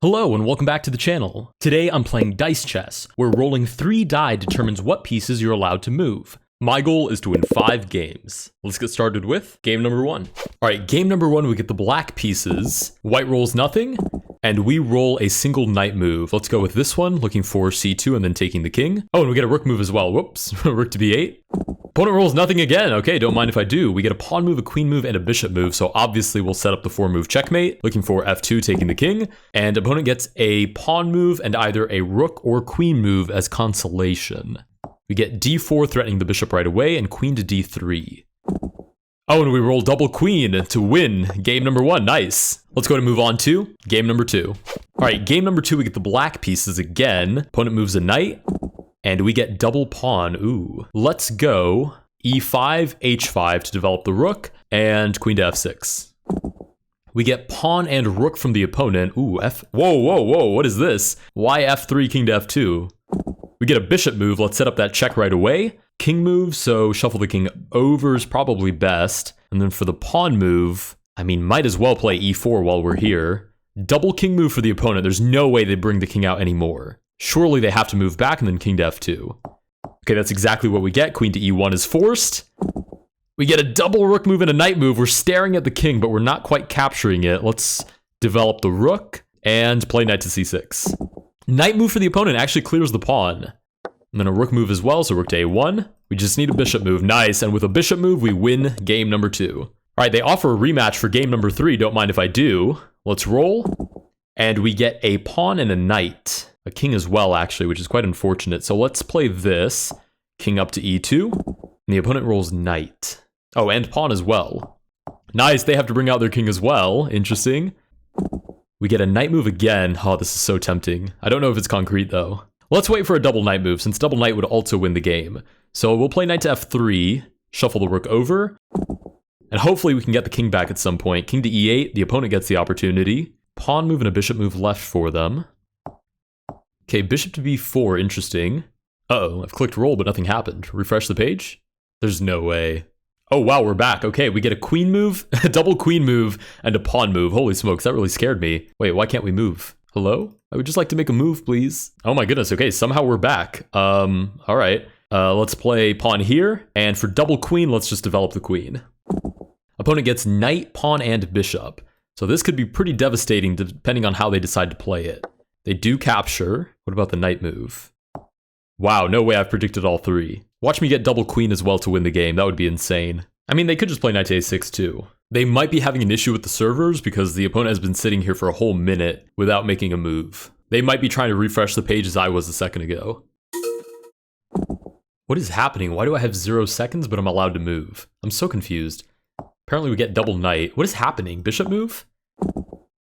Hello and welcome back to the channel. Today I'm playing Dice Chess, where rolling 3 die determines what pieces you're allowed to move. My goal is to win 5 games. Let's get started with game number 1. Alright, game number 1 we get the black pieces, white rolls nothing, and we roll a single knight move. Let's go with this one, looking for c2 and then taking the king. Oh, and we get a rook move as well. Whoops, rook to b8. Opponent rolls nothing again. Okay, don't mind if I do. We get a pawn move, a queen move, and a bishop move. So obviously we'll set up the 4-move checkmate, looking for f2, taking the king. And opponent gets a pawn move and either a rook or queen move as consolation. We get d4 threatening the bishop right away and queen to d3. Oh, and we roll double queen to win game number 1. Nice. Let's go to move on to game number 2. All right, game number 2, we get the black pieces again. Opponent moves a knight. And we get double pawn. Ooh. Let's go e5, h5 to develop the rook, and queen to f6. We get pawn and rook from the opponent. Ooh, whoa, what is this? Why f3, king to f2? We get a bishop move. Let's set up that check right away. King move, so shuffle the king over is probably best. And then for the pawn move, I mean, might as well play e4 while we're here. Double king move for the opponent. There's no way they bring the king out anymore. Surely they have to move back and then king to f2. Okay, that's exactly what we get. Queen to e1 is forced. We get a double rook move and a knight move. We're staring at the king, but we're not quite capturing it. Let's develop the rook and play knight to c6. Knight move for the opponent actually clears the pawn. And then a rook move as well, so rook to a1. We just need a bishop move. Nice, and with a bishop move, we win game number 2. All right, they offer a rematch for game number 3. Don't mind if I do. Let's roll. And we get a pawn and a knight. A king as well, actually, which is quite unfortunate. So let's play this. King up to e2. And the opponent rolls knight. Oh, and pawn as well. Nice, they have to bring out their king as well. Interesting. We get a knight move again. Oh, this is so tempting. I don't know if it's concrete, though. Let's wait for a double knight move, since double knight would also win the game. So we'll play knight to f3, shuffle the rook over, and hopefully we can get the king back at some point. King to e8, the opponent gets the opportunity. Pawn move and a bishop move left for them. Okay, bishop to b4, interesting. Uh-oh, I've clicked roll, but nothing happened. Refresh the page? There's no way. Oh, wow, we're back. Okay, we get a queen move, a double queen move, and a pawn move. Holy smokes, that really scared me. Wait, why can't we move? Hello? I would just like to make a move, please. Oh my goodness, okay, somehow we're back. All right. Let's play pawn here, and for double queen, let's just develop the queen. Opponent gets knight, pawn, and bishop. So this could be pretty devastating depending on how they decide to play it. They do capture. What about the knight move? Wow, no way I've predicted all 3. Watch me get double queen as well to win the game. That would be insane. I mean, they could just play knight to a6 too. They might be having an issue with the servers because the opponent has been sitting here for a whole minute without making a move. They might be trying to refresh the page as I was a second ago. What is happening? Why do I have 0 seconds but I'm allowed to move? I'm so confused. Apparently we get double knight. What is happening? Bishop move?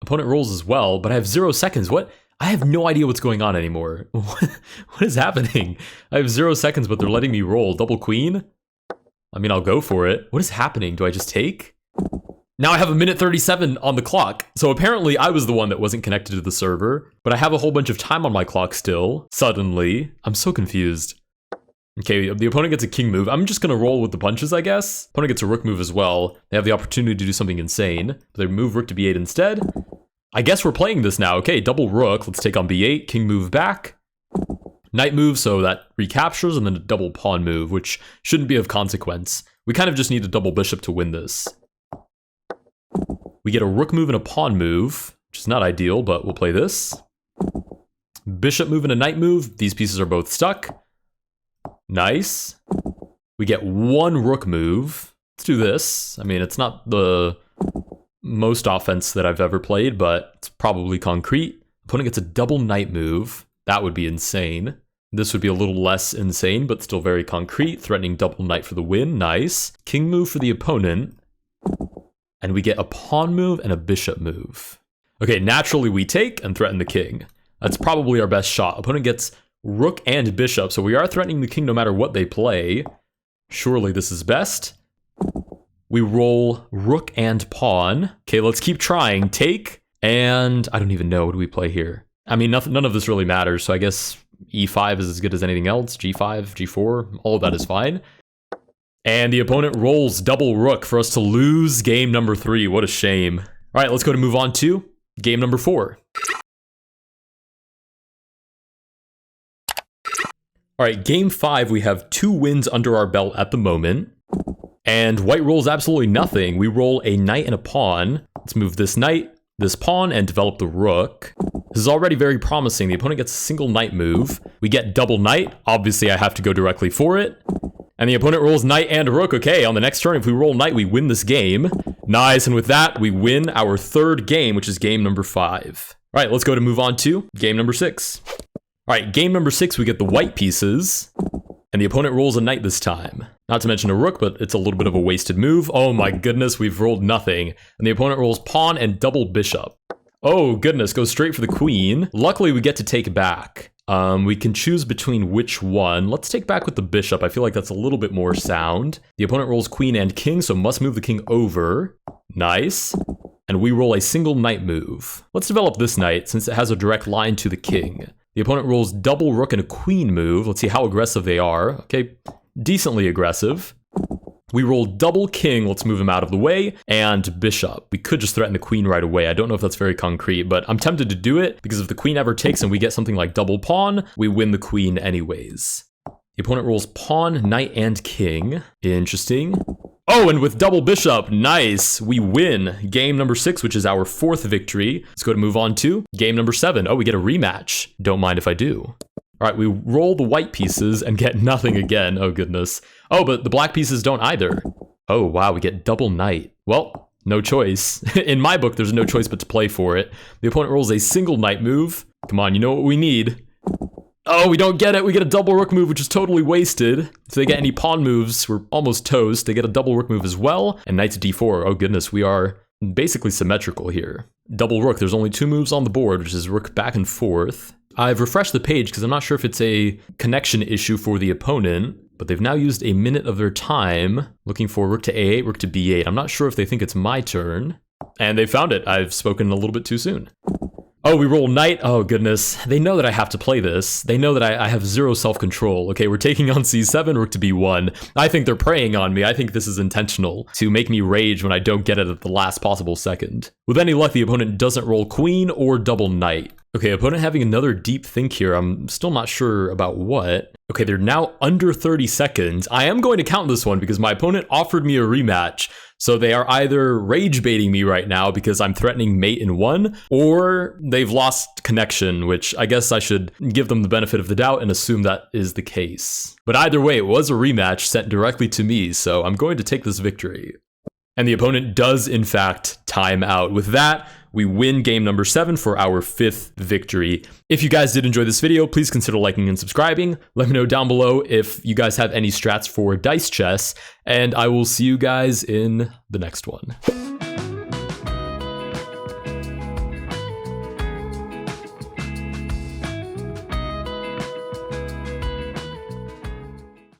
Opponent rolls as well, but I have 0 seconds. What? I have no idea what's going on anymore. What is happening? I have 0 seconds, but they're letting me roll. Double queen? I mean, I'll go for it. What is happening? Do I just take? Now I have 1:37 on the clock. So apparently I was the one that wasn't connected to the server, but I have a whole bunch of time on my clock still. Suddenly. I'm so confused. Okay, the opponent gets a king move. I'm just gonna roll with the punches, I guess. Opponent gets a rook move as well. They have the opportunity to do something insane, but they move rook to b8 instead. I guess we're playing this now. Okay, double rook. Let's take on b8. King move back. Knight move, so that recaptures, and then a double pawn move, which shouldn't be of consequence. We kind of just need a double bishop to win this. We get a rook move and a pawn move, which is not ideal, but we'll play this. Bishop move and a knight move. These pieces are both stuck. Nice. We get one rook move. Let's do this. I mean, it's not the most offense that I've ever played, but it's probably concrete. Opponent gets a double knight move. That would be insane. This would be a little less insane, but still very concrete. Threatening double knight for the win. Nice. King move for the opponent. And we get a pawn move and a bishop move. Okay, naturally we take and threaten the king. That's probably our best shot. Opponent gets rook and bishop, so we are threatening the king no matter what they play. Surely this is best. We roll rook and pawn. Okay, let's keep trying. Take, and I don't even know. What do we play here? I mean, none of this really matters, so I guess e5 is as good as anything else. g5, g4, all of that is fine. And the opponent rolls double rook for us to lose game number 3. What a shame. All right, let's go to move on to game number 4. All right, game 5, we have 2 wins under our belt at the moment. And white rolls absolutely nothing. We roll a knight and a pawn. Let's move this knight, this pawn, and develop the rook. This is already very promising. The opponent gets a single knight move. We get double knight. Obviously, I have to go directly for it. And the opponent rolls knight and rook. Okay, on the next turn, if we roll knight, we win this game. Nice, and with that, we win our 3rd game, which is game number 5. All right, let's go to move on to game number 6. All right, game number 6, we get the white pieces. And the opponent rolls a knight this time. Not to mention a rook, but it's a little bit of a wasted move. Oh my goodness, we've rolled nothing. And the opponent rolls pawn and double bishop. Oh goodness, goes straight for the queen. Luckily, we get to take back. We can choose between which one. Let's take back with the bishop. I feel like that's a little bit more sound. The opponent rolls queen and king, so must move the king over. Nice. And we roll a single knight move. Let's develop this knight since it has a direct line to the king. The opponent rolls double rook and a queen move. Let's see how aggressive they are. Okay, decently aggressive. We roll double king. Let's move him out of the way. And bishop. We could just threaten the queen right away. I don't know if that's very concrete, but I'm tempted to do it because if the queen ever takes and we get something like double pawn, we win the queen anyways. The opponent rolls pawn, knight, and king. Interesting. Oh, and with double bishop, nice. We win game number 6, which is our 4th victory. Let's go to move on to game number 7. Oh, we get a rematch. Don't mind if I do. All right, we roll the white pieces and get nothing again. Oh, goodness. Oh, but the black pieces don't either. Oh, wow, we get double knight. Well, no choice. In my book, there's no choice but to play for it. The opponent rolls a single knight move. Come on, you know what we need. Oh, we don't get it. We get a double rook move, which is totally wasted. If they get any pawn moves, we're almost toast. They get a double rook move as well. And knight to d4. Oh, goodness. We are basically symmetrical here. Double rook. There's only 2 moves on the board, which is rook back and forth. I've refreshed the page because I'm not sure if it's a connection issue for the opponent, but they've now used a minute of their time looking for rook to a8, rook to b8. I'm not sure if they think it's my turn. And they found it. I've spoken a little bit too soon. Oh, we roll knight. Oh, goodness. They know that I have to play this. They know that I have 0 self-control. Okay, we're taking on c7, rook to b1. I think they're preying on me. I think this is intentional to make me rage when I don't get it at the last possible second. With any luck, the opponent doesn't roll queen or double knight. Okay, opponent having another deep think here. I'm still not sure about what. Okay, they're now under 30 seconds. I am going to count this one because my opponent offered me a rematch. So they are either rage baiting me right now because I'm threatening mate in 1, or they've lost connection, which I guess I should give them the benefit of the doubt and assume that is the case. But either way, it was a rematch sent directly to me, so I'm going to take this victory. And the opponent does, in fact, time out. With that, we win game number 7 for our 5th victory. If you guys did enjoy this video, please consider liking and subscribing. Let me know down below if you guys have any strats for Dice Chess, and I will see you guys in the next one.